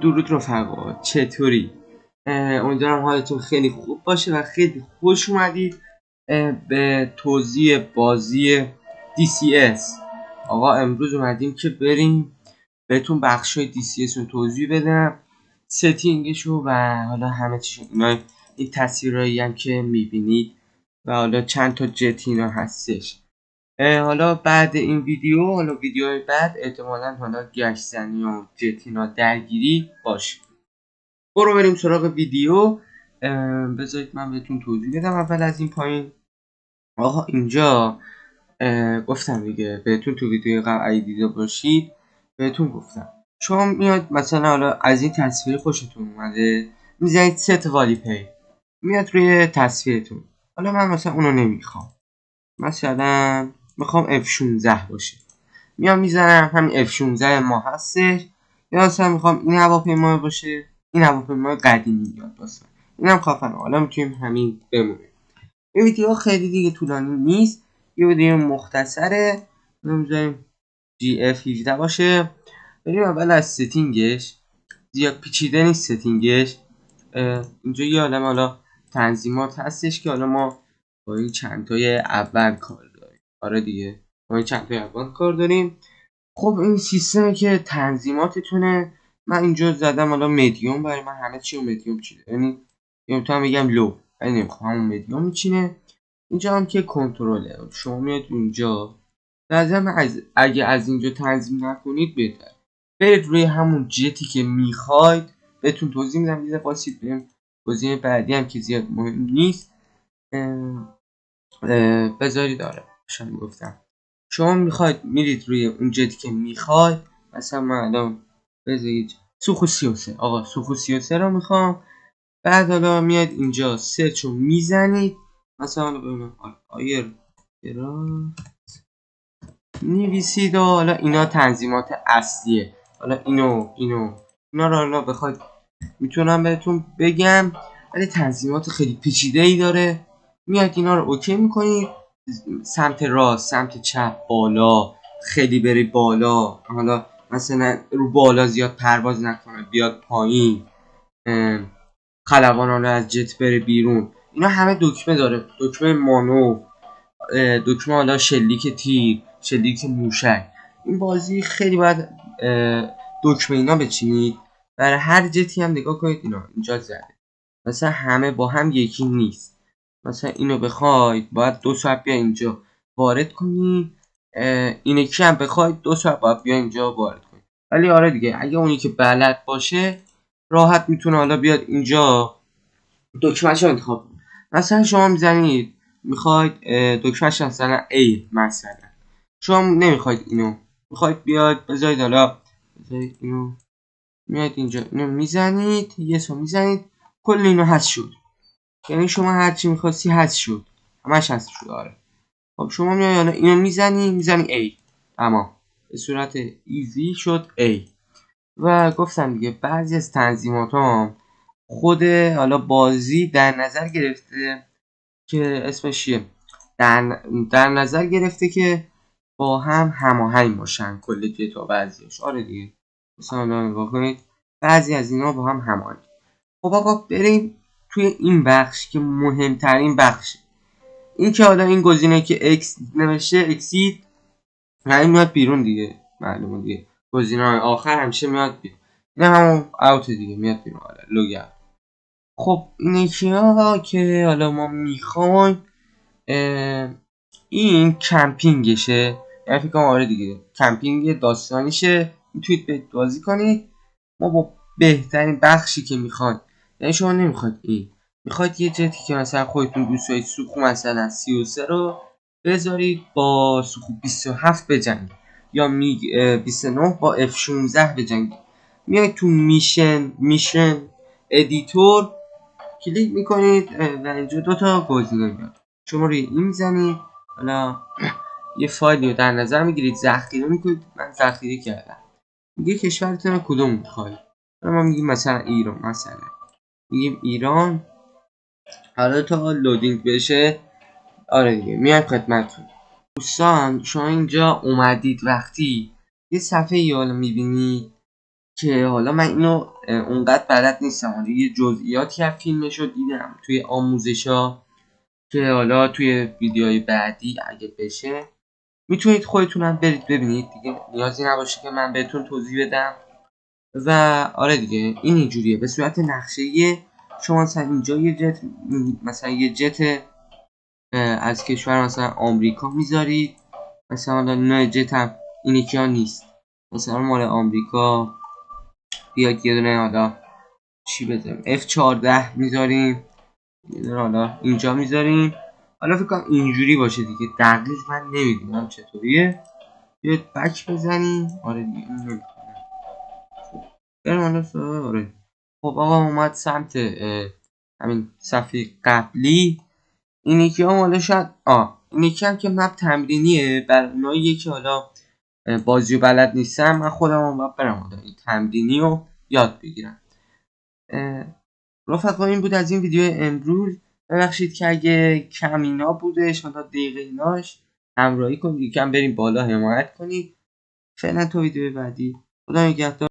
درود رفقا، چطوری؟ امیدوارم حالتون خیلی خوب باشه و خیلی خوش اومدید به توضیح بازی DCS. آقا امروز اومدیم که بریم بهتون بخشای DCS رو توضیح بدم، ستینگشو و حالا همه چیشو. این تصویرهایی هم که میبینید و حالا چند تا جت اینا هستش. حالا بعد این ویدیوهای بعد احتمالاً حالا گشت زنی و جتینا درگیری باشه. برو بریم سراغ ویدیو. بذارید من بهتون توضیح بدم اول از این پایین. آقا اینجا گفتم دیگه بهتون تو ویدیو قبل اگه دیده باشید بهتون گفتم شما میاد مثلا حالا از این تصویر خوشتون اومده میزنید ست والی پی، میاد روی تصویرتون. حالا من مثلا اونو نمیخوام، مثلا میخوام F16 باشه، میام میزنم همین F16 ما هستش. یا مثلا میخوام این هواپیما باشه، این هواپیما قدیمی میاد واسه اینم خفنه. حالا میتونیم همین بمونه. این ویدیو خیلی دیگه طولانی نیست، یه ویدیو مختصره. میذاریم GF17 باشه. بریم اول از ستینگش، زیاد پیچیده نیست ستینگش. اینجا یه عالم حالا تنظیمات هستش که حالا ما با این چندتای اول کار داریم. آره دیگه ما این چندتای اول کار داریم. خب این سیستمی که تنظیماتتونه من اینجا زدم حالا مدیوم، برای من همه چی رو مدیوم چیده، یعنی میتونم بگم لو، ولی نمیخوام همون مدیوم میچینه. اینجا هم که کنترله، شما میاد اینجا لازم اگه از اینجا تنظیم نکنید بهتر برید روی همون جتی که میخواید. بهتون توضیح میدم دیگه، واسید بریم توضیح بعدی هم که زیاد مهم نیست. بذارید آره شما گفتم شما میخواید میرید روی اون جتی که میخواید. مثلا من الان بذارید سوخو 33، آقا سوخو 33 رو میخوام. بعد حالا میاد اینجا سرچ رو میزنید، مثلا ببینم آیر نویسید و حالا اینا تنظیمات اصلیه. حالا اینا رو حالا بخواید میتونم بهتون بگم، ولی تنظیمات خیلی پیچیده ای داره. میاد اینا رو اوکی میکنید، سمت راست، سمت چپ، بالا خیلی بری بالا، حالا مثلا رو بالا زیاد پرواز نکنه بیاد پایین، خلبان حالا از جت بره بیرون. اینا همه دکمه داره، دکمه مانو، دکمه حالا شلیک تیر، شلیک موشک. این بازی خیلی باید دکمه اینا بچینید. برای هر جتی هم نگاه کنید اینا اینجا زده، مثلا همه با هم یکی نیست. مثلا اینو بخواید باید 2 ساعت بیا اینجا وارد کنید، این یکی هم بخواید 2 ساعت باید بیا اینجا وارد کنید. ولی آره دیگه اگه اونی که بلد باشه راحت میتونه حالا بیاد اینجا دکمه‌ش رو انتخاب کنید. مثلا شما میزنید میخواید دکمه‌ش مثلا A، مثلا شما نمیخواید اینو، میخواید بیاد بذارید حالا بذارید اینو، میاد اینجا اینو میزنید، یه میزنید، کل اینو حذف شد. یعنی شما هرچی میخواستی حذف شد، همش حذف شد. آره خب شما میاد حالا اینو میزنی A، اما به صورت ایزی شد A. و گفتم دیگه بعضی از تنظیمات هم خود حالا بازی در نظر گرفته که اسمش چیه، در نظر گرفته که با هم هماهنگ باشن کل جتا بعضیش. آره دیگه مثلا نگاه کنید بعضی از اینا با هم هماهنگ. خب آقا بریم توی این بخش که مهمترین بخشه. این که حالا این گزینه که X نوشته اکسید همین میاد بیرون دیگه، معلومه دیگه گزینه آخر همیشه میاد بیرون، نه همون اوت دیگه میاد بیرون. حالا لوگ اوت. خب اینه که حالا ما میخوایم این کمپینگشه، یعنی فکر کنم آره دیگه کمپینگ داستانیشه. میتونید به بازی کنید. ما با بهترین بخشی که میخواید، یعنی شما نمیخواید این، میخواید یه جتی که مثلا خودتون دوست دارید سوخو مثلا 33 رو بذارید با سوخو 27 بجنگید، یا میگ 29 با F16 بجنگید. میاید تو میشن ادیتور کلیک میکنید و اینجا دوتا گزینه میاد. شما روی این میزنید، حالا یه فایلی رو در نظر میگیرید، ذخیره میکنید. من ذخیره کردم. میگه کشورتون کدوم میخواید، ما میگیم مثلا ایران، مثلا میگیم ایران. حالا تا لودینگ بشه آره دیگه میام خدمتتون. دوستان شما اینجا اومدید، وقتی یه صفحه حالا میبینید که حالا من اینو اونقدر بلد نیستم، حالا یه جزئیاتی از فیلمش رو دیدم توی آموزشا که حالا توی ویدیوهای بعدی اگه بشه میتونید خودتونم برید ببینید دیگه، نیازی نباشه که من بهتون توضیح بدم. و آره دیگه این اینجوریه به صورت نقشه‌ای. شما مثلا اینجا یه جت، مثلا یه جت از کشور مثلا آمریکا میذارید، مثلا حالا نه جت هم این یکی ها نیست، مثلا مال آمریکا بیاد یه دونه حالا چی بذاریم F14 میذاریم، یه دونه حالا اینجا میذاریم. حالا فکر کنم اینجوری باشه دیگه، دقیق من نمیدونم چطوریه. بیاید بک بزنیم. آره دیگه این نمی‌کنه. بریم حالا آره. خب آقا اومد سمت همین صفحه قبلی. این یکی هم حالا شاید این یکی هم که مپ تمرینیه برای اونایی که حالا بازی و بلد نیستم. من خودم هم باید برم حالا این تمرینی رو یاد بگیرم. رفقا این بود از این ویدیو امروز. ببخشید که اگه کمینا بودش حالا دقیقه ایناش همراهی کنید، یکم بریم بالا حمایت کنید. فعلا تا ویدیو بعدی، خدا نگهدار.